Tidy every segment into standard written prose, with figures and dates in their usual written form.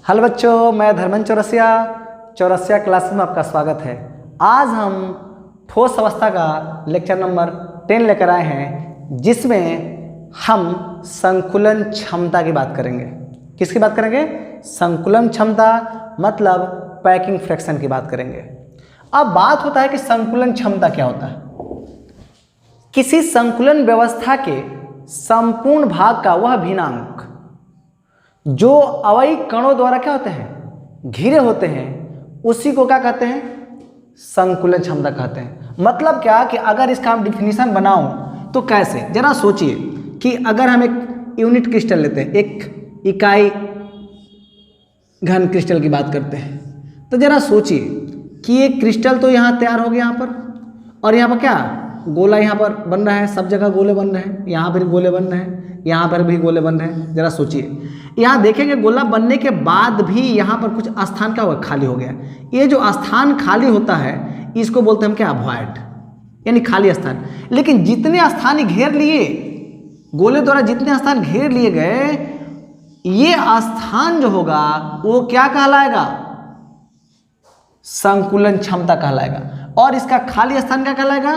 Hello बच्चों, मैं Dharmendra Chaurasia class में आपका स्वागत है। आज हम ठोस अवस्था का लेक्चर नंबर 10 लेकर आए हैं, जिसमें हम संकुलन क्षमता की बात करेंगे। किसकी बात करेंगे? संकुलन क्षमता, मतलब पैकिंग फ्रैक्शन की बात करेंगे। अब बात होता है कि संकुलन क्षमता क्या होता है। किसी संकुलन व्यवस्था के संपूर्ण भाग का वह भिन्नांक जो अवयवी कणों द्वारा क्या होते हैं, घिरे होते हैं, उसी को क्या कहते हैं? संकुलन क्षमता कहते हैं। मतलब क्या कि अगर इसका हम डिफिनीशन बनाऊं तो कैसे, जरा सोचिए कि अगर हम एक यूनिट क्रिस्टल लेते हैं, एक इकाई घन क्रिस्टल की बात करते हैं, तो जरा सोचिए कि ये क्रिस्टल तो यहाँ तैयार हो गया यहाँ पर, और यहाँ पर क्या गोला यहाँ पर बन रहा है, सब जगह गोले बन रहे हैं, यहाँ पर गोले बन रहे हैं, यहाँ पर भी गोले बन रहे हैं। जरा सोचिए, यहाँ देखेंगे गोला बनने के बाद भी यहाँ पर कुछ स्थान क्या हुआ, खाली हो गया। ये जो स्थान खाली होता है इसको बोलते हैं हम क्या, वॉइड, यानी खाली स्थान। लेकिन जितने स्थान घेर लिए गोले द्वारा, जितने स्थान घेर लिए गए, ये स्थान जो होगा वो क्या कहलाएगा? संकुलन क्षमता कहलाएगा। और इसका खाली स्थान क्या कहलाएगा?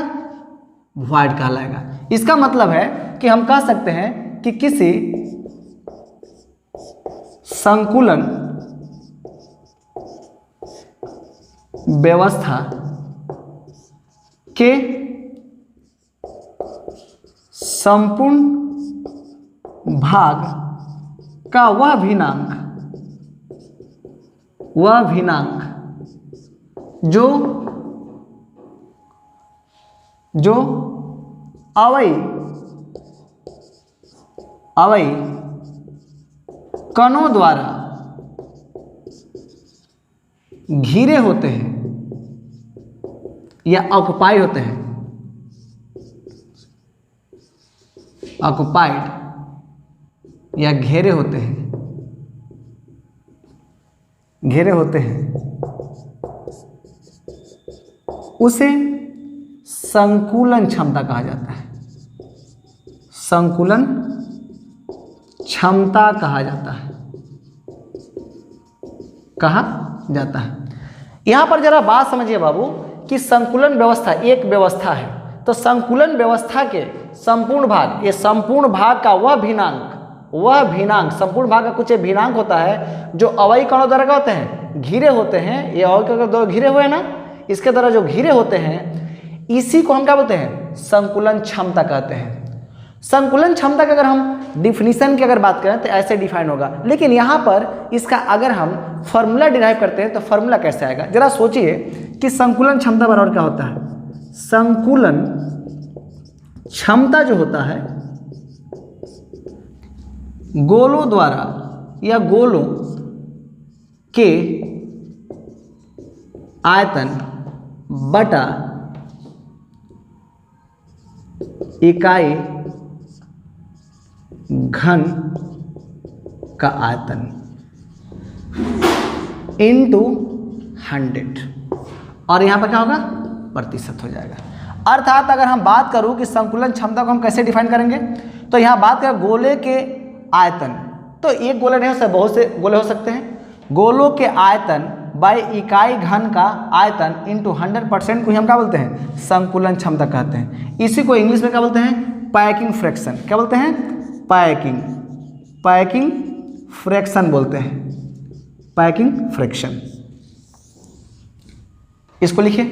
वॉइड कहलाएगा। इसका मतलब है कि हम कह सकते हैं कि किसी संकुलन व्यवस्था के संपूर्ण भाग का वह भिन्नांक जो अवयवी कणों द्वारा घिरे होते हैं या ऑक्युपाइड होते हैं, ऑक्युपाइड या घेरे होते हैं, उसे संकुलन क्षमता कहा जाता है। संकुलन क्षमता कहा जाता है। यहां पर जरा बात समझिए बाबू कि संकुलन व्यवस्था एक व्यवस्था है, तो संकुलन व्यवस्था के संपूर्ण भाग, ये संपूर्ण भाग का वह भिन्नांक, संपूर्ण भाग का कुछ भिन्नांक होता है जो अवयवी कणों द्वारा क्या होते हैं, घिरे होते हैं। ये अवयवी कणों द्वारा घिरे हुए हैं ना, इसके द्वारा जो घिरे होते हैं, इसी को हम क्या बोलते हैं? संकुलन क्षमता कहते हैं। संकुलन क्षमता की अगर हम डिफिनीशन की अगर बात करें तो ऐसे डिफाइन होगा, लेकिन यहाँ पर इसका अगर हम फॉर्मूला डिराइव करते हैं तो फॉर्मूला कैसे आएगा? जरा सोचिए कि संकुलन क्षमता बराबर क्या होता है। संकुलन क्षमता जो होता है गोलों द्वारा या गोलों के आयतन बटा इकाई घन का आयतन इंटू 100, और यहाँ पर क्या होगा? प्रतिशत हो जाएगा। अर्थात अगर हम बात करूँ कि संकुलन क्षमता को हम कैसे डिफाइन करेंगे, तो यहाँ बात करें गोले के आयतन, तो एक गोले नहीं हो सकते, बहुत से गोले हो सकते हैं। गोलों के आयतन बाय इकाई घन का आयतन इंटू 100% को हम क्या बोलते हैं? संकुलन क्षमता कहते हैं। इसी को इंग्लिश में क्या बोलते हैं? Packing fraction. क्या बोलते हैं? पैकिंग फ्रैक्शन बोलते हैं। Packing fraction. इसको लिखिए।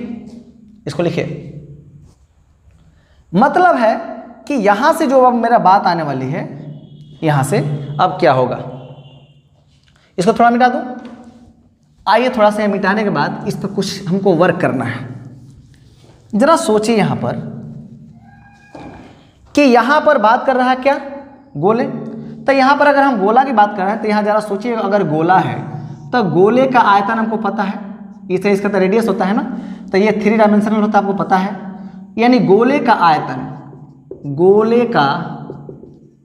मतलब है कि यहां से जो अब मेरा बात आने वाली है, यहां से अब क्या होगा, इसको थोड़ा मिटा दूं। आइए थोड़ा सा मिटाने के बाद इस पर कुछ हमको वर्क करना है। जरा सोचिए यहां पर कि यहां पर बात कर रहा है क्या? गोले। तो यहां पर अगर हम गोला की बात कर रहे हैं तो यहां जरा सोचिए, अगर गोला है तो गोले का आयतन हमको पता है, इसे इसका तो रेडियस होता है ना, तो ये 3 डायमेंशनल होता है, आपको पता है। यानी गोले का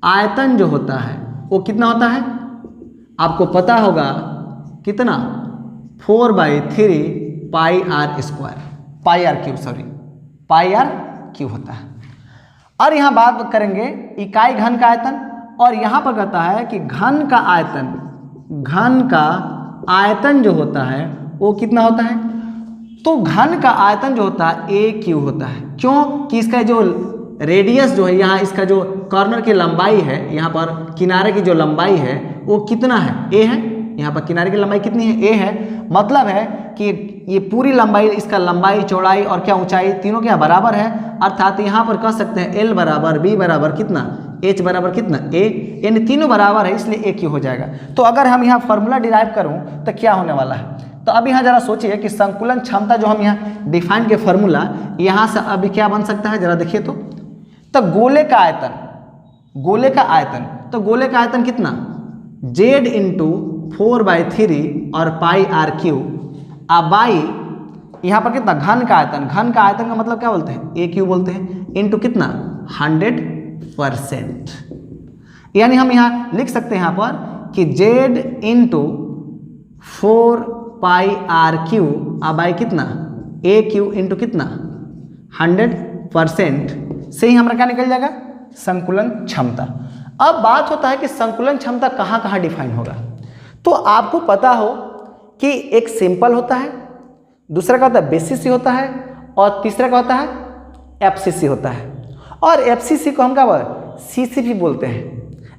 आयतन जो होता है वो कितना होता है? आपको पता होगा कितना? 4/3 पाई आर क्यूब होता है। और यहाँ बात करेंगे इकाई घन का आयतन, और यहाँ पर कहता है कि घन का आयतन जो होता है वो कितना होता है? तो घन का आयतन जो होता है ए क्यू होता है। क्यों? कि इसका जो रेडियस जो है, यहाँ इसका जो कॉर्नर की लंबाई है, यहाँ पर किनारे की जो लंबाई है वो कितना है? ए है। यहाँ पर किनारे की लंबाई कितनी है? ए है। मतलब है कि ये पूरी लंबाई, इसका लंबाई, चौड़ाई और क्या ऊंचाई तीनों क्या बराबर है। अर्थात यहाँ पर कह सकते हैं एल बराबर बी बराबर कितना? एच बराबर कितना? ए, यानी तीनों बराबर है, इसलिए ए क्यू हो जाएगा। तो अगर हम यहाँ फॉर्मूला डिराइव करूँ तो क्या होने वाला है? तो अब यहाँ जरा सोचिए कि संकुलन क्षमता जो हम यहाँ डिफाइन के फॉर्मूला, यहाँ से अभी क्या बन सकता है, जरा देखिए तो गोले का आयतन, गोले का आयतन, तो गोले का आयतन कितना? जेड इंटू 4/3 और पाई आर क्यू, अब बाई यहाँ पर कितना? घन का आयतन। घन का आयतन का मतलब क्या बोलते हैं? ए क्यू बोलते हैं। इंटू कितना? 100%। यानी हम यहाँ लिख सकते हैं यहाँ पर कि Z into 4 pi R Q, अब बाई कितना? ए क्यू इंटू कितना? 100% से ही हमारा क्या निकल जाएगा? संकुलन क्षमता। अब बात होता है कि संकुलन क्षमता कहाँ कहाँ डिफाइन होगा। तो आपको पता हो कि एक सिंपल होता है, दूसरा का होता है बेसिसी होता है, और तीसरा का होता है एफसीसी होता है। और एफसीसी को हम क्या बोलते? सीसीपी बोलते हैं,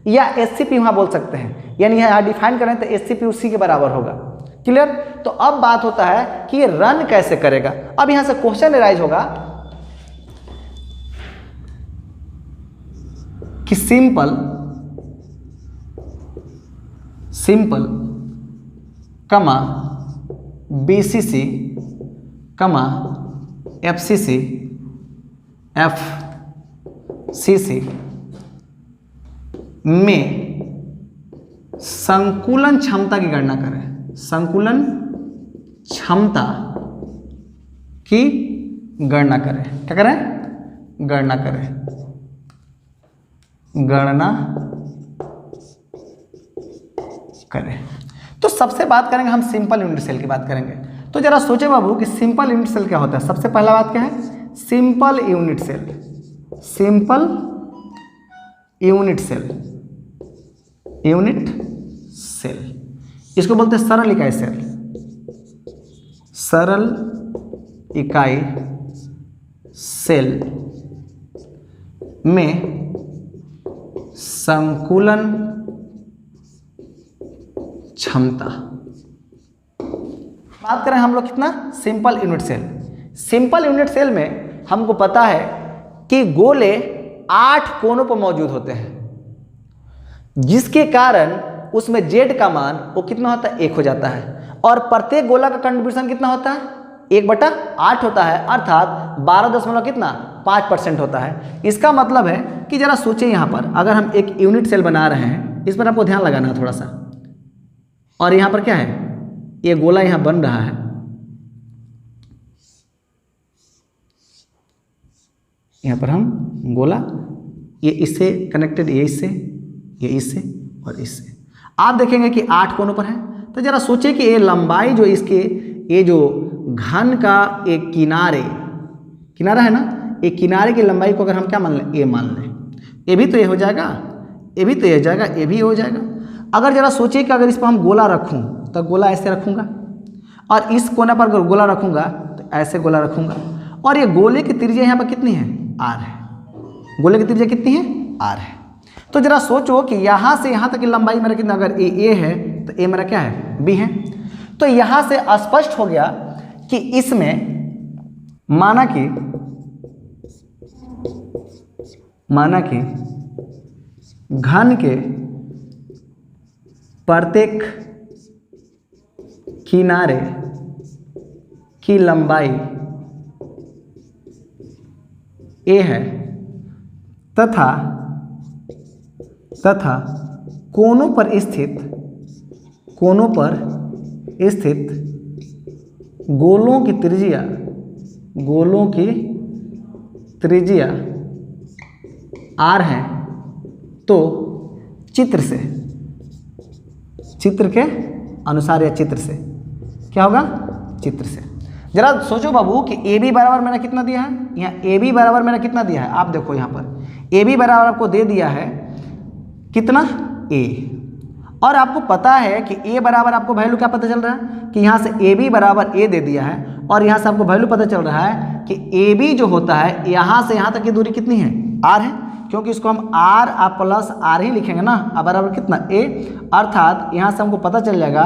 या एससीपी वहाँ बोल सकते हैं। यानी यहाँ डिफाइन करें तो एससीपी उसी के बराबर होगा। क्लियर? तो अब बात होता है कि ये रन कैसे करेगा। अब यहाँ से क्वेश्चन राइज होगा कि सिंपल कमा बीसीसी कमा एफसीसी में संकुलन क्षमता की गणना करें। संकुलन क्षमता की गणना करें। क्या करें? गणना करें। गणना करें। तो सबसे बात करेंगे हम सिंपल यूनिट सेल की बात करेंगे। तो जरा सोचे बाबू कि सिंपल यूनिट सेल क्या होता है। सबसे पहला बात क्या है? Simple unit cell. Simple unit cell, unit cell, इसको बोलते हैं सरल इकाई सेल। सरल इकाई सेल में संकुलन क्षमता। बात करें हम लोग कितना? Simple unit cell. Simple unit सेल में हमको पता है कि गोले 8 कोनों पर मौजूद होते हैं, जिसके कारण उसमें जेड का मान वो कितना होता है? 1 हो जाता है। और प्रत्येक गोला का कंट्रीब्यूशन कितना होता है? 1/8 होता है। अर्थात 12.5% होता है। इसका मतलब है कि जरा सोचिए यहाँ पर अगर हम एक यूनिट सेल बना रहे हैं, इस पर आपको ध्यान लगाना है थोड़ा सा। और यहाँ पर क्या है? ये गोला यहाँ बन रहा है, यहाँ पर हम गोला, ये इससे कनेक्टेड, ये इससे और इससे। आप देखेंगे कि 8 कोनों पर है। तो जरा सोचिए कि ये लंबाई जो इसके, ये जो घन का एक किनारा है ना, एक किनारे की लंबाई को अगर हम क्या मान लें? ए मान लें। ये भी तो ये हो जाएगा, ये भी तो ये हो जाएगा, ये भी हो जाएगा। अगर जरा सोचिए कि अगर इस पर हम गोला रखूँ तो गोला ऐसे रखूँगा, और इस कोने पर अगर गोला रखूँगा तो ऐसे गोला रखूँगा। और ये गोले की त्रिज्या यहाँ पर कितनी है? आर है। गोले की त्रिज्या कितनी है? आर है। तो जरा सोचो कि यहाँ से यहाँ तक की लंबाई मेरा कितना? अगर ए है तो ए मेरा क्या है? बी है। तो यहाँ से स्पष्ट हो गया कि इसमें माना कि घन के प्रत्येक किनारे की लंबाई ए है, तथा कोनों पर स्थित गोलों की त्रिज्या आर है। तो चित्र के अनुसार या चित्र से क्या होगा? चित्र से। जरा सोचो बाबू कि ए बी बराबर मैंने कितना दिया है? यहाँ ए बी बराबर मैंने कितना दिया है? आप देखो यहाँ पर ए बी बराबर आपको दे दिया है कितना? ए। और आपको पता है कि a बराबर आपको वैल्यू क्या पता चल रहा है कि यहाँ से ए बी बराबर a दे दिया है, और यहाँ से आपको वैल्यू पता चल रहा है कि ए बी जो होता है यहाँ से यहाँ तक की दूरी कितनी है, r है, क्योंकि इसको हम r प्लस r ही लिखेंगे ना। अब बराबर कितना a, अर्थात यहाँ से हमको पता चल जाएगा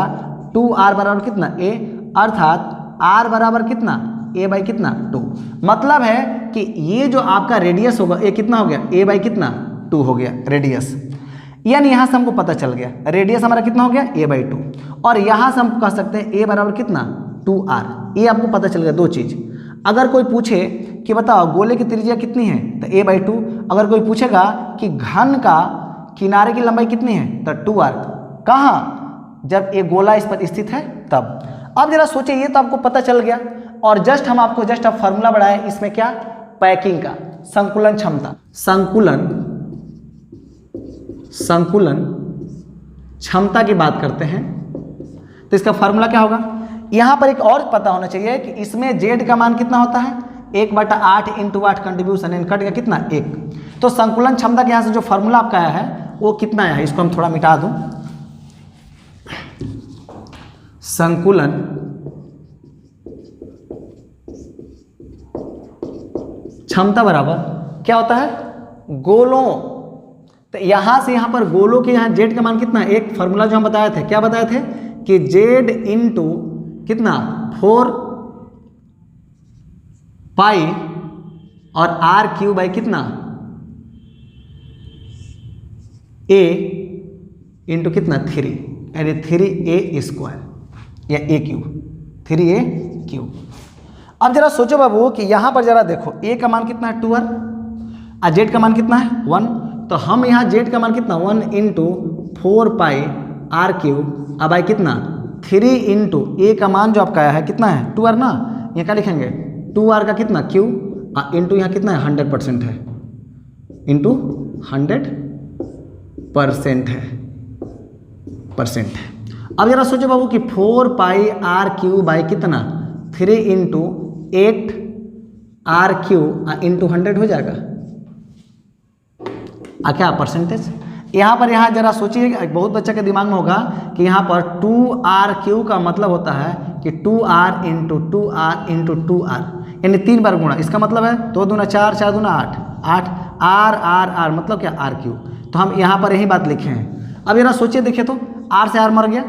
2r बराबर कितना a, अर्थात r बराबर कितना a बाई कितना 2। मतलब है कि ये जो आपका रेडियस होगा ये कितना हो गया, a बाई कितना 2 हो गया रेडियस। यानी यहाँ से हमको पता चल गया रेडियस हमारा कितना हो गया a बाई 2, और यहाँ से हम कह सकते हैं a बराबर कितना 2r। ये आपको पता चल गया दो चीज़। अगर कोई पूछे कि बताओ गोले की त्रिज्या कितनी है तो a बाई 2, अगर कोई पूछेगा कि घन का किनारे की लंबाई कितनी है तो 2r। कहाँ, जब ये गोला इस पर स्थित है तब। अब जरा सोचिए, ये तो आपको पता चल गया, और जस्ट हम आपको जस्ट अब फार्मूला बढ़ाए इसमें क्या, पैकिंग का, संकुलन क्षमता, संकुलन क्षमता की बात करते हैं। तो इसका फार्मूला क्या होगा, यहाँ पर एक और पता होना चाहिए कि इसमें z का मान कितना होता है, 1/8 × 8 कंट्रीब्यूशन, यानी कट गया कितना 1। तो संकुलन क्षमता के यहाँ से जो फार्मूला आपका आया है वो कितना आया है, इसको हम थोड़ा मिटा दूँ। संकुलन क्षमता बराबर क्या होता है, गोलों, तो यहाँ से यहाँ पर गोलों के यहाँ z का मान कितना, एक फार्मूला जो हम बताए थे, क्या बताए थे कि z इंटू कितना 4 पाई और r³ बाई कितना a इंटू कितना 3, यानी 3a² या a³ 3a³। अब जरा सोचो बाबू कि यहाँ पर जरा देखो a का मान कितना है 2r और z का मान कितना है 1। तो हम यहाँ z का मान कितना 1 इंटू 4 पाई r³ अब आई कितना 3 इंटू a का मान जो आपका आया है कितना है 2r ना, यहाँ क्या लिखेंगे 2r का कितना q इंटू यहाँ कितना है 100% है, इंटू 100% है परसेंट है। अब जरा सोचो बाबू कि 4 पाई r³ बाई कितना 3 इंटू 8 r³ इंटू 100 हो जाएगा, क्या परसेंटेज। यहाँ जरा सोचिए, बहुत बच्चा के दिमाग में होगा कि यहाँ पर 2r³ का मतलब होता है कि 2r into 2r into 2r, यानी 3 बार गुणा। इसका मतलब है 2 दूना 4, 4 दूना 8, 8 r मतलब क्या r³। तो हम यहाँ पर यही बात लिखे हैं। अब जरा सोचिए, देखिए तो r से r मर गया,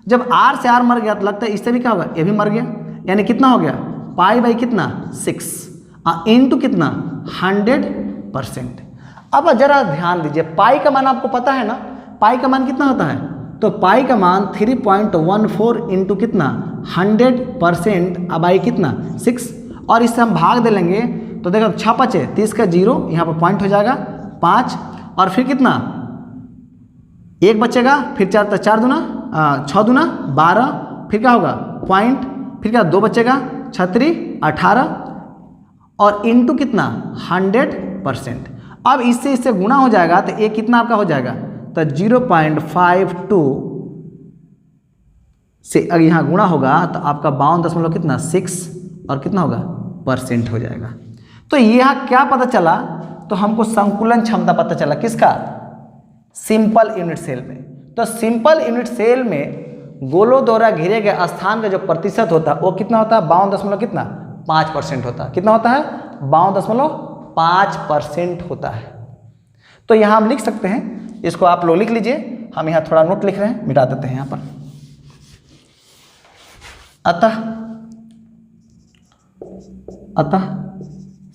जब r से r मर गया तो लगता है इससे भी क्या होगा, ये भी मर गया, यानी कितना हो गया पाई बाई कितना 6 इंटू कितना 100%। अब जरा ध्यान दीजिए, पाई का मान आपको पता है ना, पाई का मान कितना होता है, तो पाई का मान 3.14 इंटू कितना 100% अब आई कितना 6, और इससे हम भाग दे लेंगे तो देखो 6 5 30 का 0, यहाँ पर पॉइंट हो जाएगा 5, और फिर कितना 1 बचेगा, फिर 4 दूना 6 दूना 12, फिर क्या होगा पॉइंट, फिर क्या 2 बचेगा 6 18, और इंटू कितना 100%। अब इससे गुणा हो जाएगा तो ये कितना आपका हो जाएगा, तो 0.52 से अगर यहाँ गुणा होगा तो आपका 52 कितना 6 और कितना होगा % हो जाएगा। तो यहाँ क्या पता चला, तो हमको संकुलन क्षमता पता चला किसका, सिंपल यूनिट सेल में। तो सिंपल यूनिट सेल में गोलों द्वारा घिरे गए स्थान का जो प्रतिशत होता है वो कितना होता है, 52.5% होता है। कितना होता है 52.5% होता है। तो यहाँ हम लिख सकते हैं, इसको आप लोग लिख लीजिए, हम यहाँ थोड़ा नोट लिख रहे हैं, मिटा देते हैं यहाँ पर। अतः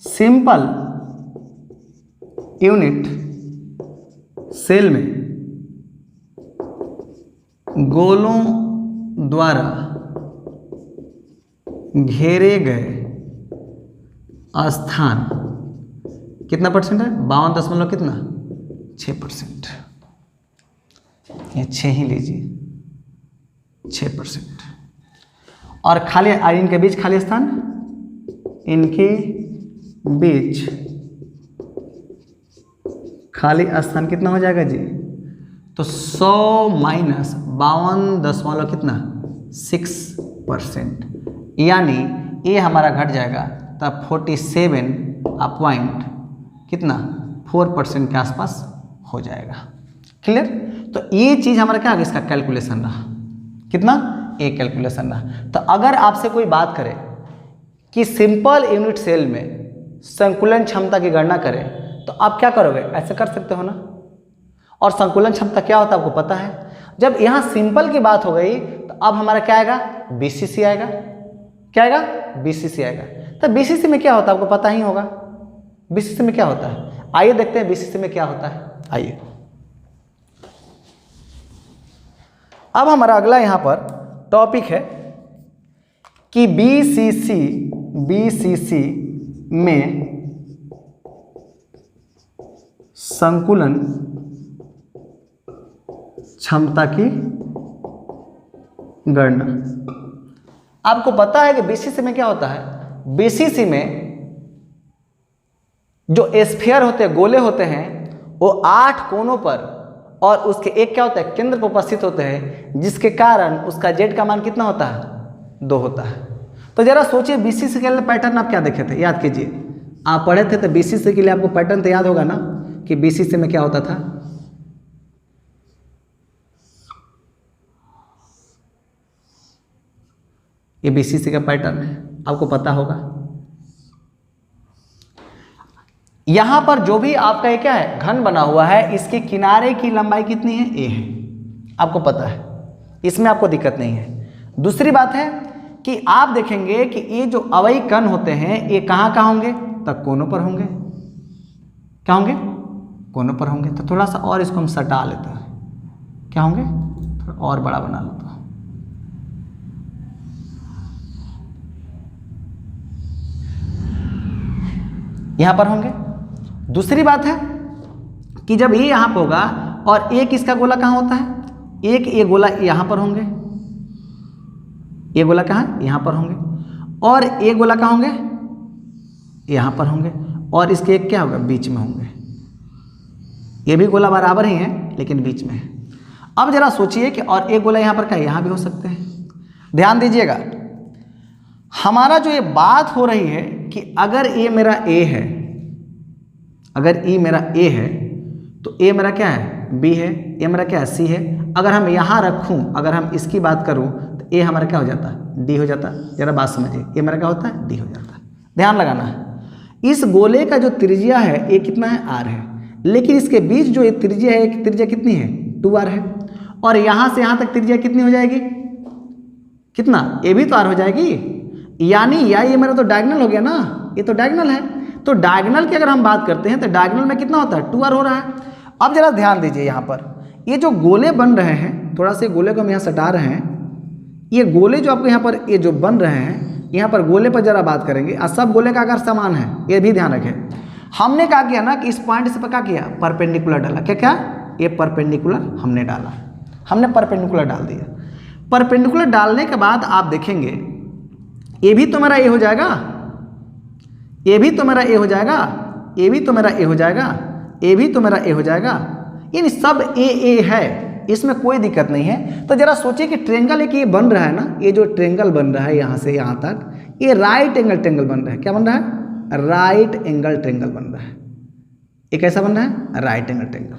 सिंपल यूनिट सेल में गोलों द्वारा घेरे गए स्थान कितना परसेंट है, 52 कितना 6%, ये 6 ही लीजिए 6%। और खाली इनके बीच खाली स्थान, इनके बीच खाली स्थान कितना हो जाएगा जी, तो 100 माइनस 52 कितना 6%, यानी ये हमारा घट जाएगा तब 47 पॉइंट कितना 4% के आसपास हो जाएगा। क्लियर। तो ये चीज़ हमारा क्या होगा, इसका कैलकुलेशन रहा, कितना, एक कैलकुलेशन रहा। तो अगर आपसे कोई बात करे कि सिंपल यूनिट सेल में संकुलन क्षमता की गणना करें, तो आप क्या करोगे, ऐसे कर सकते हो ना। और संकुलन क्षमता क्या होता है आपको पता है। जब यहाँ सिंपल की बात हो गई तो अब हमारा क्या आएगा, बीसीसी आएगा। क्या आएगा, बीसीसी आएगा। तो बीसीसी में क्या होता है आपको पता ही होगा। बीसीसी में क्या होता है, आइए देखते हैं बीसीसी में क्या होता है। आइए, अब हमारा अगला यहाँ पर टॉपिक है कि बीसीसी में संकुलन क्षमता की गणना। आपको पता है कि बीसीसी में क्या होता है, बीसीसी में जो स्फीयर होते हैं, गोले होते हैं, वो 8 कोनों पर और उसके एक क्या होता है, केंद्र पर उपस्थित होते हैं, जिसके कारण उसका जेड का मान कितना होता है, 2 होता है। तो जरा सोचिए बीसीसी के लिए पैटर्न आप क्या देखे थे, याद कीजिए। आप पढ़े थे तो बीसीसी के लिए आपको पैटर्न तो याद होगा ना कि बीसीसी में क्या होता था। ये बीसीसी का पैटर्न है, आपको पता होगा। यहां पर जो भी आपका ये क्या है, घन बना हुआ है, इसके किनारे की लंबाई कितनी है, ए है, आपको पता है, इसमें आपको दिक्कत नहीं है। दूसरी बात है कि आप देखेंगे कि ये जो अवयवी कण होते हैं, ये कहाँ कहाँ होंगे, तब कोनों पर होंगे। क्या होंगे, कोनों पर होंगे। तो थोड़ा सा और इसको हम सटा लेते हैं, क्या होंगे, थोड़ा और बड़ा बना लेते हैं। यहां पर होंगे। दूसरी बात है कि जब ये यहां पर होगा और एक इसका गोला कहां होता है, एक ये गोला यहां पर होंगे, ये गोला कहां, यहां पर होंगे, और ये गोला कहां होंगे, यहां पर होंगे, और इसके एक क्या होगा, बीच में होंगे। ये भी गोला बराबर ही है लेकिन बीच में है। अब जरा सोचिए कि और एक गोला यहां पर क्या, यहां भी हो सकते हैं। ध्यान दीजिएगा, हमारा जो ये बात हो रही है कि अगर ए मेरा ए है, अगर ई मेरा ए है, तो ए मेरा क्या है, बी है, ए मेरा क्या है, सी है। अगर हम यहाँ रखूँ, अगर हम इसकी बात करूँ, तो ए हमारा क्या हो जाता है, डी हो जाता है। जरा बात समझिए, ए मेरा क्या होता है, डी हो जाता है। ध्यान लगाना है, इस गोले का जो त्रिज्या है ये कितना है, आर है, लेकिन इसके बीच जो ये त्रिज्या है, एक त्रिज्या कितनी है, 2r है, और यहाँ से यहाँ तक त्रिज्या कितनी हो जाएगी, कितना, ए भी तो आर हो जाएगी। यानी या ये मेरा तो डायगोनल हो गया ना, ये तो डायगोनल है। तो डायगोनल की अगर हम बात करते हैं तो डायगोनल में कितना होता है, 2r हो रहा है। अब जरा ध्यान दीजिए, यहाँ पर ये जो गोले बन रहे हैं, थोड़ा से गोले को हम यहाँ सटा रहे हैं, ये गोले जो आपको यहाँ पर ये जो बन रहे हैं, यहाँ पर गोले पर जरा बात करेंगे। और सब गोले का आकार समान है, ये भी ध्यान रखें। हमने क्या किया ना कि इस पॉइंट से क्या किया, परपेंडिकुलर डाला। क्या क्या, ये परपेंडिकुलर हमने डाला, हमने परपेंडिकुलर डाल दिया। परपेंडिकुलर डालने के बाद आप देखेंगे ये भी तो मेरा ए हो जाएगा, ये भी तो मेरा ए हो जाएगा, ये भी तो मेरा ए हो जाएगा, ये भी तो मेरा ए हो जाएगा, यानी सब ए है, इसमें कोई दिक्कत नहीं है। तो जरा सोचिए कि ट्रेंगल एक ये बन रहा है ना, ये जो ट्रेंगल बन रहा है यहाँ से यहाँ तक, ये राइट एंगल ट्रेंगल बन रहा है। क्या बन रहा है, राइट एंगल ट्रेंगल बन रहा है। ये कैसा बन रहा है, राइट एंगल ट्रेंगल।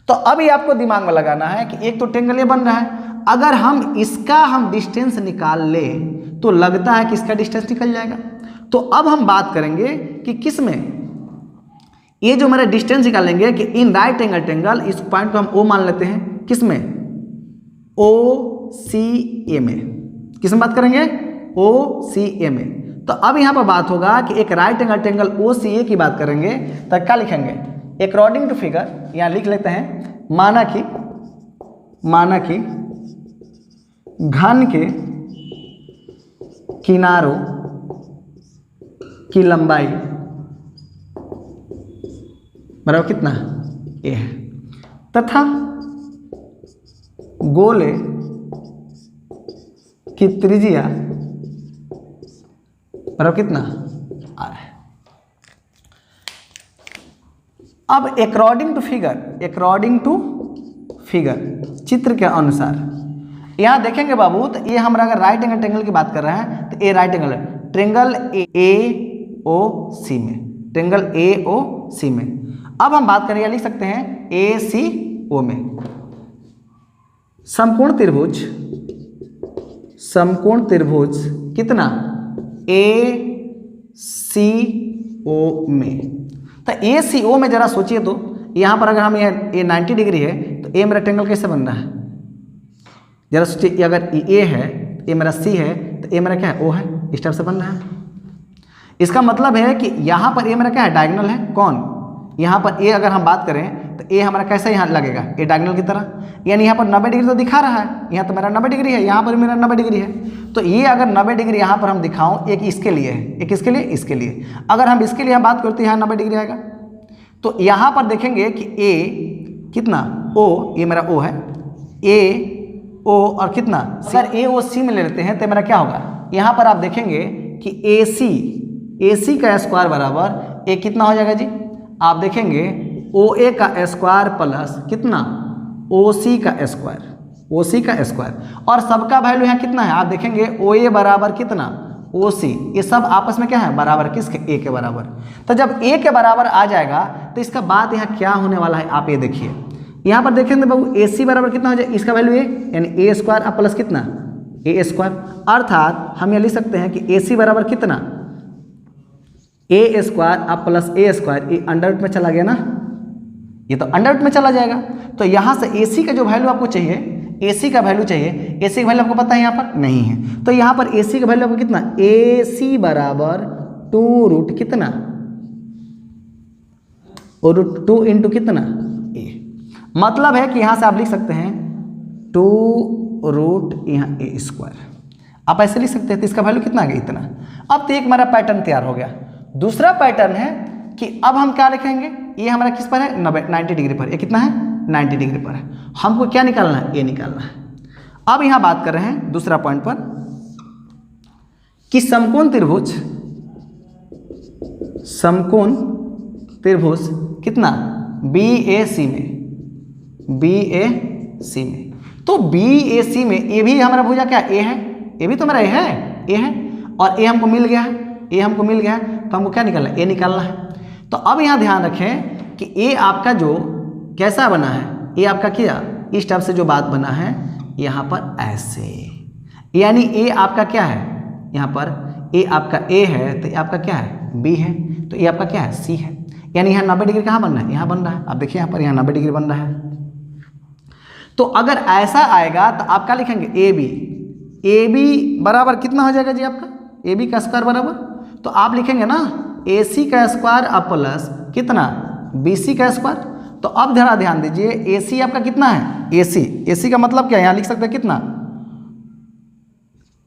तो अब ये आपको दिमाग में लगाना है कि एक तो ट्रेंगल ये बन रहा है, अगर हम इसका हम डिस्टेंस निकाल ले तो लगता है कि इसका डिस्टेंस निकल जाएगा। तो अब हम बात करेंगे कि किस में, ये जो मेरा डिस्टेंस निकालेंगे कि इन राइट एंगल ट्रेंगल, इस पॉइंट को हम ओ मान लेते हैं, किस में, ओ सी ए में। किस में बात करेंगे, ओ सी ए में। तो अब यहाँ पर बात होगा कि एक राइट एंगल ट्रेंगल ओ सी ए की बात करेंगे तो क्या लिखेंगे, अकॉर्डिंग टू फिगर, यहाँ लिख लेते हैं, माना कि घन के किनारों की लंबाई बराबर कितना, ए है, तथा गोले की त्रिज्या बराबर कितना, आर है। अब अकॉर्डिंग टू फिगर चित्र के अनुसार यहाँ देखेंगे बाबू, तो ये हमारा अगर राइट एंगल ट्रेंगल की बात कर रहे हैं तो ए राइट एंगल है, ट्रेंगल ए ओ सी में, ट्रेंगल ए ओ सी में। अब हम बात करें, लिख सकते हैं ए सी ओ में। समकोण त्रिभुज कितना ACO में। तो ACO में जरा सोचिए तो यहाँ पर अगर हम ये 90 डिग्री है तो ए मेरा ट्रायंगल कैसे बन रहा है, जरा सोचिए। अगर ए है, ए मेरा सी है, तो ए मेरा क्या है, ओ है, इस टाइप से बन रहा है। इसका मतलब है कि यहाँ पर ए मेरा क्या है, डायगोनल है। कौन, यहाँ पर ए अगर हम बात करें तो ए हमारा कैसा यहाँ लगेगा, ए डायगोनल की तरह। यानी यहाँ पर 90 डिग्री तो दिखा रहा है, यहाँ तो मेरा 90 डिग्री है, यहाँ पर मेरा 90 डिग्री है। तो ये अगर 90 डिग्री यहाँ पर हम दिखाऊं, एक इसके लिए है, एक इसके लिए, इसके लिए। अगर हम इसके लिए हम बात करते हैं, यहाँ 90 डिग्री आएगा। तो यहाँ पर देखेंगे कि ए कितना, ओ, ये मेरा ओ है, ए ओ और कितना, अगर ए ओ सी में ले लेते हैं तो मेरा क्या होगा, यहाँ पर आप देखेंगे कि ए सी का स्क्वायर बराबर ए कितना हो जाएगा जी, आप देखेंगे ओ ए का स्क्वायर प्लस कितना, ओ सी का स्क्वायर, और सबका वैल्यू यहाँ कितना है, आप देखेंगे ओ ए बराबर कितना, ओ सी, ये सब आपस में क्या है, बराबर किसके, ए के बराबर। तो जब ए के बराबर आ जाएगा तो इसका बात यहाँ क्या होने वाला है, आप ये देखिए। यहाँ पर देखेंगे बाबू ए सी बराबर कितना हो जाए, इसका वैल्यू ए, यानी ए स्क्वायर अब प्लस कितना, ए स्क्वायर। अर्थात हम ये लिख सकते हैं कि ए सी बराबर कितना, ए स्क्वायर अब प्लस ए स्क्वायर, ये अंडर रूट में चला गया ना, ये तो अंडर रूट में चला जाएगा। तो यहाँ से ए सी का जो वैल्यू आपको चाहिए, AC का वैल्यू चाहिए, AC का वैल्यू आपको पता है यहाँ पर नहीं है। तो यहाँ पर AC का वैल्यू आपको कितना, AC बराबर 2 रूट कितना, और रूट 2 इंटू कितना, A। मतलब है कि यहाँ से आप लिख सकते हैं 2 रूट यहाँ A स्क्वायर, आप ऐसे लिख सकते हैं। तो इसका वैल्यू कितना आ गया, इतना। अब तो एक हमारा पैटर्न तैयार हो गया। दूसरा पैटर्न है कि अब हम क्या लिखेंगे, ये हमारा किस पर है, 90 डिग्री पर। ये कितना है, 90 डिग्री पर है। हमको क्या निकालना है, ए निकालना है। अब यहां बात कर रहे हैं दूसरा पॉइंट पर कि समकोण त्रिभुज कितना, BAC में। तो BAC में ए भी हमारा भुजा क्या, ए है, ए भी तो मेरा ए है, और ए हमको मिल गया है, तो हमको क्या निकालना है, ए निकालना है। तो अब यहां ध्यान रखें कि ए आपका जो कैसा बना है, ये आपका क्या, इस टाइप से जो बात बना है यहाँ पर ऐसे, यानी ए आपका क्या है, यहाँ पर ए आपका ए है, तो ये आपका क्या है, बी है, तो ये आपका क्या है, सी है। यानी यहाँ 90 डिग्री कहाँ बन रहा है, यहाँ बन रहा है। आप देखिए यहाँ पर, यहाँ 90 डिग्री बन रहा है। तो अगर ऐसा आएगा तो आप क्या लिखेंगे, ए बी बराबर कितना हो जाएगा जी आपका, ए बी का स्क्वायर बराबर, तो आप लिखेंगे ना ए सी का स्क्वायर अब प्लस कितना, बी सी का स्क्वायर। तो अब जरा ध्यान दीजिए, ए सी आपका कितना है, ए सी का मतलब क्या है, यहाँ लिख सकते हैं कितना,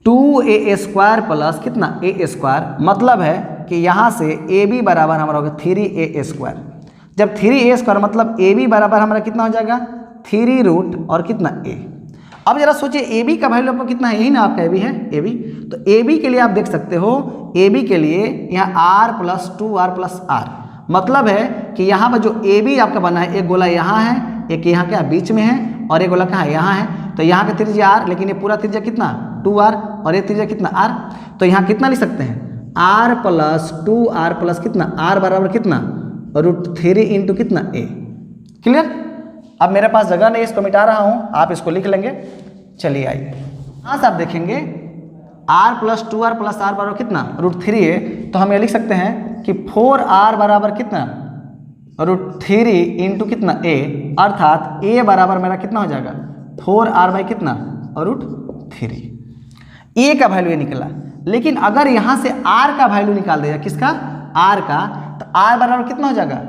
2a स्क्वायर प्लस कितना, ए स्क्वायर। मतलब है कि यहाँ से ए बी बराबर हमारा होगा 3a स्क्वायर। जब 3a स्क्वायर मतलब ए बी बराबर हमारा कितना हो जाएगा, 3 रूट और कितना, ए। अब जरा सोचिए ए बी का वैल्यू आपको कितना है, यही ना आपका ए बी है, ए बी। तो ए बी के लिए आप देख सकते हो, ए बी के लिए यहाँ r plus 2r plus r, मतलब है कि यहाँ पर जो ए बी आपका बना है, एक गोला यहाँ है, एक यहाँ क्या बीच में है, और एक गोला कहाँ है, यहाँ है। तो यहाँ का त्रिज्या r, लेकिन ये पूरा त्रिज्या कितना, 2r, और ये त्रिज्या कितना, r। तो यहाँ कितना लिख सकते हैं, r प्लस 2r प्लस कितना, r बराबर कितना, √3 इंटू कितना, a। क्लियर। अब मेरे पास जगह नहीं, इसको मिटा रहा हूँ, आप इसको लिख लेंगे। चलिए आइए, यहाँ से आप देखेंगे r plus 2r plus r बराबर कितना, √3 है। तो हम ये लिख सकते हैं कि 4r बराबर कितना, √3 इंटू कितना, a। अर्थात a बराबर मेरा कितना हो जाएगा, 4r बाई कितना, √3। a का वैल्यू ये निकला। लेकिन अगर यहाँ से r का वैल्यू निकाल देगा, किसका, r का, तो r बराबर कितना हो जाएगा,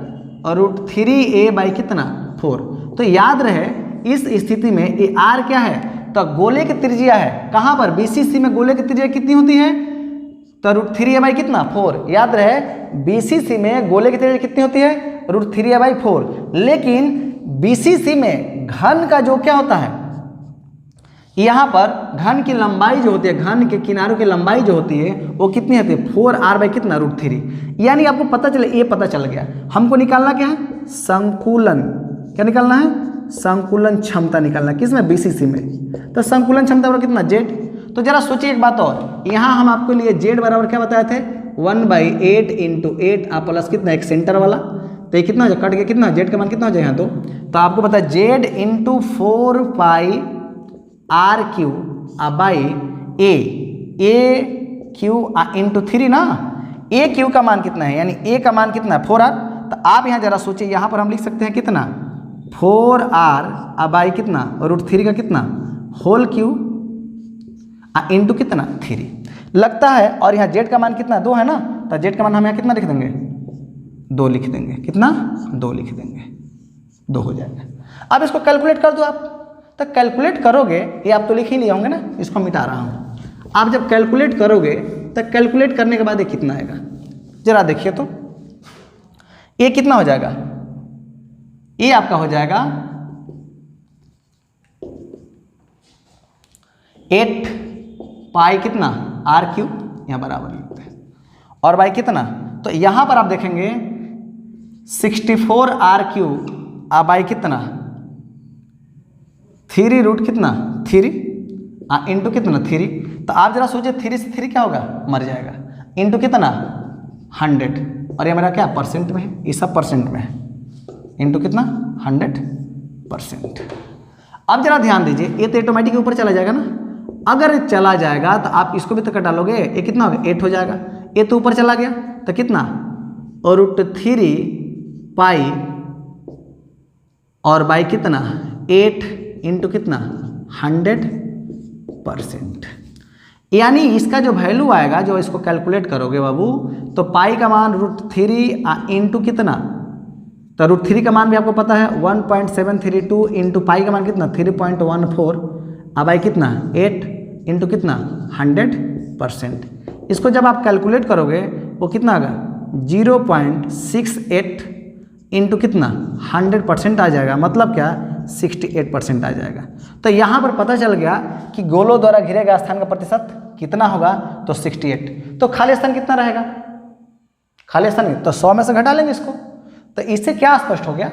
√3a बाई कितना, 4। तो याद रहे इस स्थिति में ये r क्या है, तो गोले की त्रिज्या है, कहाँ पर, BCC में गोले की त्रिज्या कितनी होती है, तो √3a बाई कितना, 4। याद रहे BCC में गोले की त्रिज्या कितनी होती है, √3a बाई 4। लेकिन BCC में घन का जो क्या होता है, यहाँ पर घन की लंबाई जो होती है, घन के किनारों की लंबाई जो होती है वो कितनी होती है, 4r बाई कितना, √3। यानी आपको पता चले, ये पता चल गया। हमको निकालना क्या है, संकुलन, क्या निकालना है, संकुलन क्षमता निकालना, किसमें, BCC में। तो संकुलन क्षमता बराबर कितना, z। तो जरा सोचिए एक बात और, यहाँ हम आपके लिए z बराबर क्या बताए थे, 1/8 इंटू 8 आप प्लस कितना, एक सेंटर वाला। तो ये कितना हो जाए, कट के कितना, z का मान कितना हो जाए यहाँ, तो आपको पता है z into 4 pi R Q by A Q into 3 ना। ए क्यू का मान कितना है, यानी ए का मान कितना है 4r। तो आप यहाँ जरा सोचिए, यहाँ पर हम लिख सकते हैं कितना 4r बाई कितना √3 का कितना होल क्यू इंटू कितना 3 लगता है। और यहाँ जेड का मान कितना 2 है ना, तो जेड का मान हम यहाँ कितना लिख देंगे 2 लिख देंगे। कितना 2 लिख देंगे, 2 हो जाएगा। अब इसको कैलकुलेट कर दो आप, तो कैलकुलेट करोगे, ये आप तो लिख ही लिए होंगे ना, इसको मिटा रहा हूँ। आप जब कैलकुलेट करोगे तो कैलकुलेट करने के बाद ये कितना आएगा जरा देखिए तो। ये कितना हो जाएगा, ये आपका हो जाएगा 8 पाई कितना आर क्यू, यहाँ बराबर लिखते हैं, और बाई कितना, तो यहाँ पर आप देखेंगे 64 आर क्यू बाई कितना 3 रूट कितना 3 इंटू कितना 3। तो आप जरा सोचिए 3 से 3 क्या होगा, मर जाएगा, इंटू कितना 100, और ये मेरा क्या परसेंट में है, ये सब परसेंट में है, इंटू कितना 100%। अब जरा ध्यान दीजिए, ये तो ऑटोमेटिक ऊपर चला जाएगा ना, अगर चला जाएगा तो आप इसको भी तो कटा लोगे, ये कितना होगा 8 हो जाएगा। ये तो ऊपर चला गया तो कितना √3 पाई और बाई कितना 8 इंटू कितना 100%। यानी इसका जो वैल्यू आएगा, जो इसको कैलकुलेट करोगे बाबू, तो पाई का मान √3 इंटू कितना, तो √3 का मान भी आपको पता है 1.732 इंटू पाई का मान कितना 3.14 बाई कितना 8 इंटू कितना 100%। इसको जब आप कैलकुलेट करोगे वो कितना आएगा 0.68 इंटू कितना 100% आ जाएगा, मतलब क्या 68% आ जाएगा। तो यहाँ पर पता चल गया कि गोलों द्वारा घिरे गए स्थान का प्रतिशत कितना होगा, तो 68। तो खाली स्थान कितना रहेगा, खाली स्थान तो 100 में से घटा लेंगे इसको। तो इससे क्या स्पष्ट हो गया,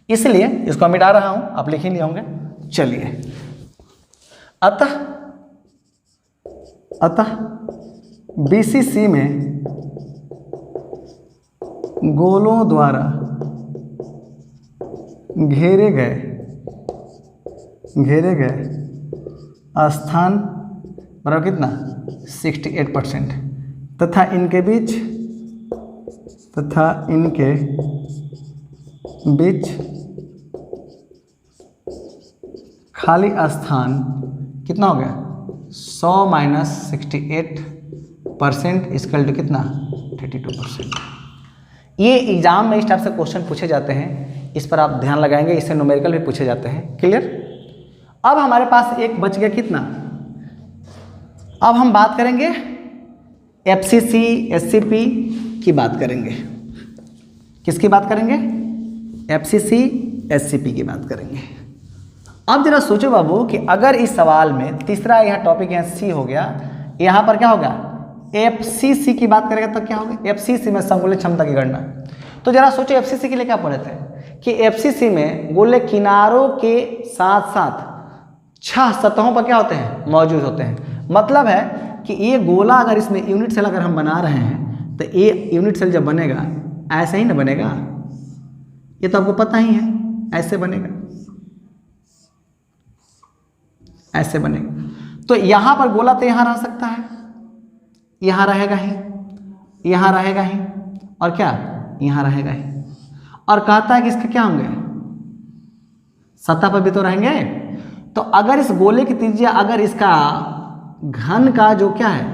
इसलिए इसको मिटा रहा हूँ, आप लिख ही लिए होंगे। चलिए, अतः BCC में गोलों द्वारा घेरे गए स्थान बराबर कितना 68%, तथा इनके बीच खाली स्थान कितना हो गया 100 माइनस 68% इसकल टू कितना 32%। ये एग्जाम में इस टाइप से क्वेश्चन पूछे जाते हैं, इस पर आप ध्यान लगाएंगे, इससे न्यूमेरिकल भी पूछे जाते हैं। क्लियर। अब हमारे पास एक बच गया कितना, अब हम बात करेंगे FCC SCP की बात करेंगे। किसकी बात करेंगे, FCC SCP की बात करेंगे। अब जरा सोचो बाबू कि अगर इस सवाल में तीसरा यहाँ टॉपिक यहाँ C हो गया, यहाँ पर क्या होगा FCC की बात करेंगे तो क्या होगा, FCC में संकुलित क्षमता की गणना। तो जरा सोचो FCC के लिए क्या पढ़े थे कि FCC में गोले किनारों के साथ साथ 6 सतहों पर क्या होते हैं मौजूद होते हैं। मतलब है कि ये गोला अगर इसमें यूनिट सेल अगर हम बना रहे हैं तो ये यूनिट सेल जब बनेगा ऐसे ही ना बनेगा, ये तो आपको पता ही है, ऐसे बनेगा, ऐसे बनेगा। तो यहाँ पर गोला तो यहाँ रह सकता है, यहाँ रहेगा ही, यहाँ रहेगा ही, और क्या यहाँ रहेगा ही। और कहता है कि इसके क्या होंगे सतह पर भी तो रहेंगे। तो अगर इस गोले की त्रिज्या, अगर इसका घन का जो क्या है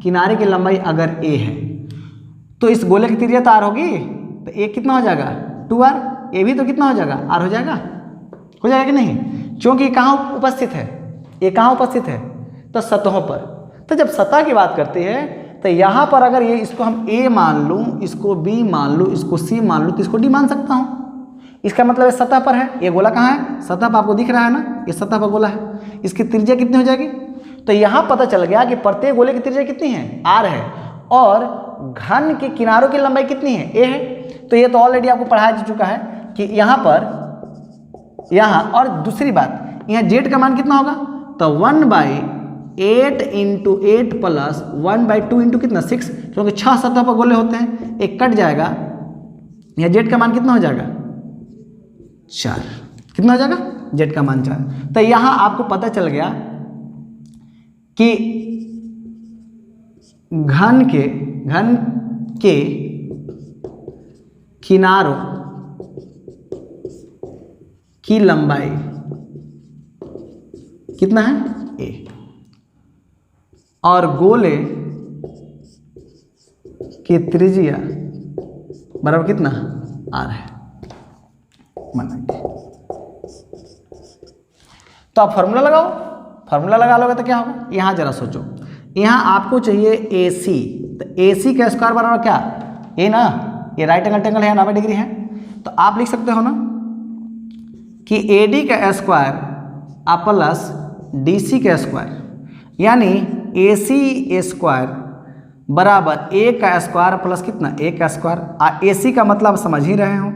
किनारे की लंबाई अगर a है, तो इस गोले की त्रिज्या तो r होगी, तो a कितना हो जाएगा 2r, a भी तो कितना हो जाएगा r हो जाएगा कि नहीं, क्योंकि कहाँ उपस्थित है, ये कहाँ उपस्थित है तो सतहों पर। तो जब सतह की बात करते हैं तो यहाँ पर अगर ये इसको हम a मान लूँ, इसको b मान लूँ, इसको c मान लूँ, तो इसको d मान सकता हूँ। इसका मतलब ये सतह पर है, ये गोला कहाँ है सतह पर, आपको दिख रहा है ना, ये सतह पर गोला है, इसकी त्रिज्या कितनी हो जाएगी। तो यहाँ पता चल गया कि प्रत्येक गोले की त्रिज्या कितनी है r है, और घन के किनारों की लंबाई कितनी है a है। तो ये तो ऑलरेडी आपको पढ़ाया जा चुका है कि यहाँ पर, यहाँ, और दूसरी बात यहाँ z का मान कितना होगा, तो 1/8 इंटू 8 प्लस 1/2 इंटू कितना 6, क्योंकि 6 सतह पर गोले होते हैं, एक कट जाएगा, यहाँ z का मान कितना हो जाएगा 4, कितना हो जाएगा जेड का मान 4। तो यहाँ आपको पता चल गया कि घन के किनारों की लंबाई कितना है a, और गोले की त्रिज्या बराबर कितना r है। तो आप फॉर्मूला लगाओ, फॉर्मूला लगा लोगे तो क्या होगा, यहाँ जरा सोचो, यहाँ आपको चाहिए AC, तो AC का स्क्वायर बराबर क्या, ए ना, ये राइट एंगल ट्रायंगल है, 90 डिग्री है, तो आप लिख सकते हो ना कि AD का स्क्वायर प्लस DC का स्क्वायर, यानी AC स्क्वायर बराबर A का स्क्वायर प्लस कितना A का स्क्वायर। AC का मतलब समझ ही रहे हो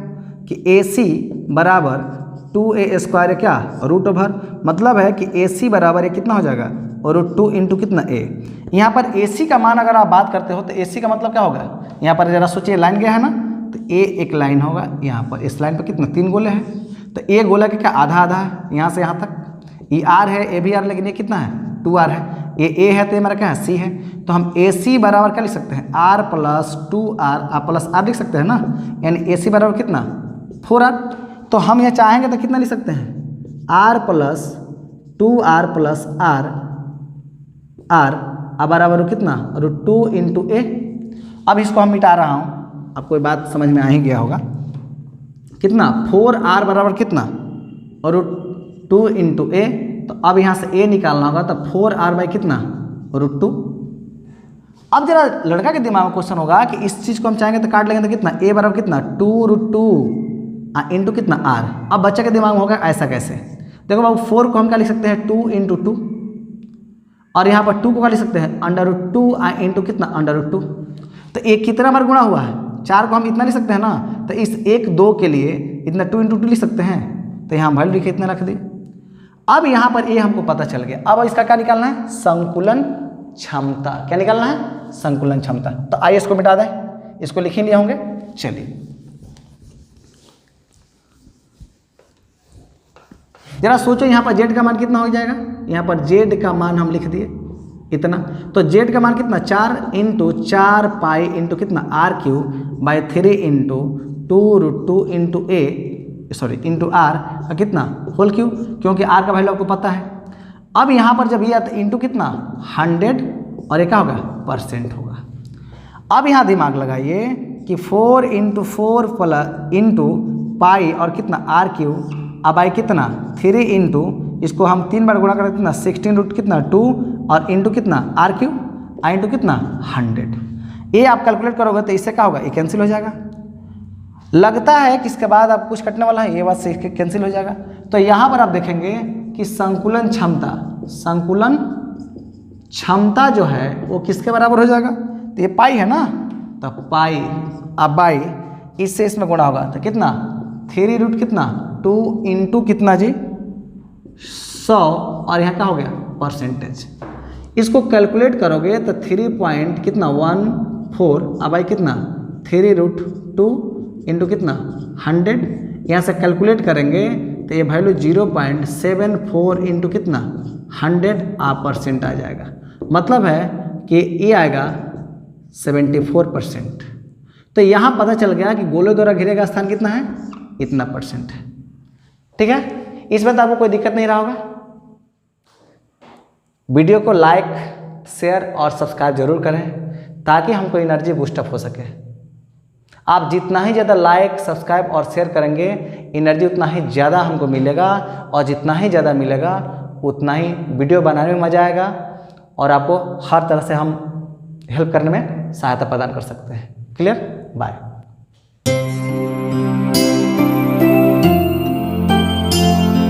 कि AC बराबर 2A स्क्वायर क्या रूट ओवर, मतलब है कि AC बराबर कितना हो जाएगा और रूट 2 इंटू कितना A। यहाँ पर AC का मान अगर आप बात करते हो तो AC का मतलब क्या होगा, यहाँ पर जरा सोचिए लाइन गया है ना, तो A एक लाइन होगा, यहाँ पर इस लाइन पर कितना 3 गोले हैं, तो A गोला के क्या आधा आधा है, यहाँ से यहाँ तक, ये R है, A भी R, लेकिन ये कितना है 2R है, ये A है तो ये मेरा क्या है C है, तो हम AC बराबर क्या लिख सकते हैं R plus 2R plus R लिख सकते हैं ना, यानी AC बराबर कितना 4R। तो हम ये चाहेंगे तो कितना लिख सकते हैं R plus 2R plus R बराबर कितना रूट 2 इंटू A। अब इसको हम मिटा रहा हूँ, आपको ये बात समझ में आ ही गया होगा, कितना 4R बराबर कितना और रूट 2 इंटू A। तो अब यहाँ से A निकालना होगा, तो 4R बाई कितना रूट 2। अब जरा लड़का के दिमाग में क्वेश्चन होगा कि इस चीज़ को हम चाहेंगे तो काट लेंगे, तो कितना A बराबर कितना 2 रूट 2 इंटू कितना R। अब बच्चे के दिमाग में होगा ऐसा कैसे, देखो बाबू 4 को हम क्या लिख सकते हैं 2 इंटू 2, और यहाँ पर 2 को क्या लिख सकते हैं अंडर रूट 2 इंटू कितना अंडर रूट 2। तो एक कितना बार गुणा हुआ है 4 को हम इतना लिख सकते हैं ना, तो इस 1 2 के लिए इतना 2 इंटू 2 लिख सकते हैं, तो यहाँ वैल्यू लिखे इतना रख दी। अब यहाँ पर ये हमको पता चल गया, अब इसका क्या निकालना है संकुलन क्षमता, क्या निकालना है संकुलन क्षमता। तो आइए इसको मिटा दें, इसको लिख ही लिए होंगे, चलिए जरा सोचो यहाँ पर जेड का मान कितना हो जाएगा, यहाँ पर जेड का मान हम लिख दिए इतना, तो जेड का मान कितना 4 इंटू 4 पाई इंटू कितना R cube by 3 into 2 root 2 into A sorry into R कितना होल क्यूब, क्योंकि R का वैल्यू आपको पता है। अब यहाँ पर जब ये आता इंटू कितना 100 और ये क्या होगा परसेंट होगा। अब यहाँ दिमाग लगाइए कि 4 इंटू 4 प्लस इंटू पाई और कितना R क्यूब अब आई कितना 3 इंटू, इसको हम 3 बार गुणा करें कितना 16 रूट कितना 2 और इंटू कितना R क्यूब इंटू कितना 100। ये आप कैलकुलेट करोगे तो इससे क्या होगा, ये कैंसिल हो जाएगा। लगता है कि इसके बाद आप कुछ कटने वाला है, ये बात से कैंसिल हो जाएगा। तो यहाँ पर आप देखेंगे कि संकुलन क्षमता जो है वो किसके बराबर हो जाएगा, तो ये पाई है ना, तो पाई अब बाई इससे इसमें गुणा होगा, तो कितना 3 रूट कितना 2 इंटू कितना जी 100 और यहाँ क्या हो गया परसेंटेज। इसको कैलकुलेट करोगे तो 3 पॉइंट कितना 14 अब आई कितना 3 रूट 2 इंटू कितना 100, यहाँ से कैलकुलेट करेंगे तो ये वैल्यू 0.74 इंटू कितना 100 आप परसेंट आ जाएगा, मतलब है कि ये आएगा 74%। तो यहाँ पता चल गया कि गोले द्वारा घिरे का स्थान कितना है इतना परसेंट है। ठीक है, इसमें तो आपको कोई दिक्कत नहीं रहा होगा। वीडियो को लाइक शेयर और सब्सक्राइब जरूर करें ताकि हमको एनर्जी बूस्टअप हो सके। आप जितना ही ज़्यादा लाइक सब्सक्राइब और शेयर करेंगे एनर्जी उतना ही ज़्यादा हमको मिलेगा, और जितना ही ज़्यादा मिलेगा उतना ही वीडियो बनाने में मज़ा आएगा और आपको हर तरह से हम हेल्प करने में सहायता प्रदान कर सकते हैं। Clear, bye.